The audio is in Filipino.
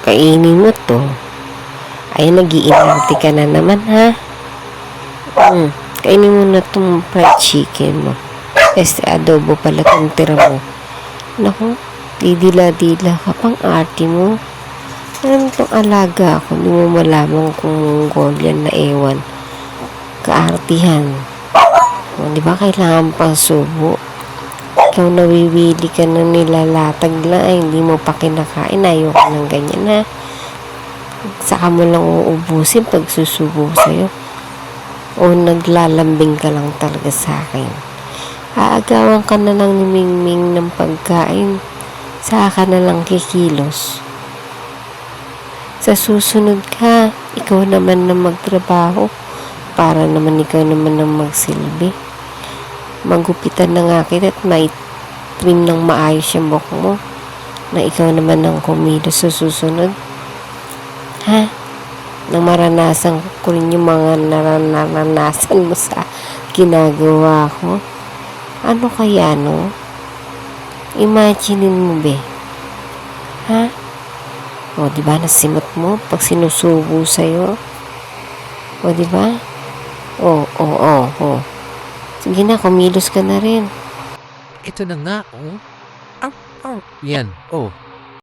Kainin mo to. Ay, nag-iinarte ka na naman, ha? Kainin mo na tong fried chicken mo. Adobo pala itong tira mo. Naku, didila-dila ka pang arte mo. Ano itong alaga ako? Hindi mo malaman kung Mongolian na ewan. Kaartihan. O, di ba kailangan pang subo? Ikaw nawiwili ka na nilalatag lang. Ay, hindi mo pa kinakain. Ayoko ng ganyan, ha? Saka mo lang uubusin pag susubo sa'yo. O naglalambing ka lang talaga sa akin. Aagawan ka na lang ni Mingming ng pagkain. Saka na lang kikilos. Sa susunod ka, ikaw naman na magtrabaho. Para naman ikaw naman na magsilbi. Magupitan na nga kita at may trim ng maayos yung buhok mo. Na ikaw naman ang kumilos sa susunod. Ha? Nang maranasan ko rin yung mga naranasan mo sa ginagawa ko. Ano kaya, no? Imaginein mo, be. Ha? O, diba, nasimot mo pag sinusubo sa'yo? O, diba? O. Sige na, kumilos ka na rin. Ito na nga, oh. Yan, oh.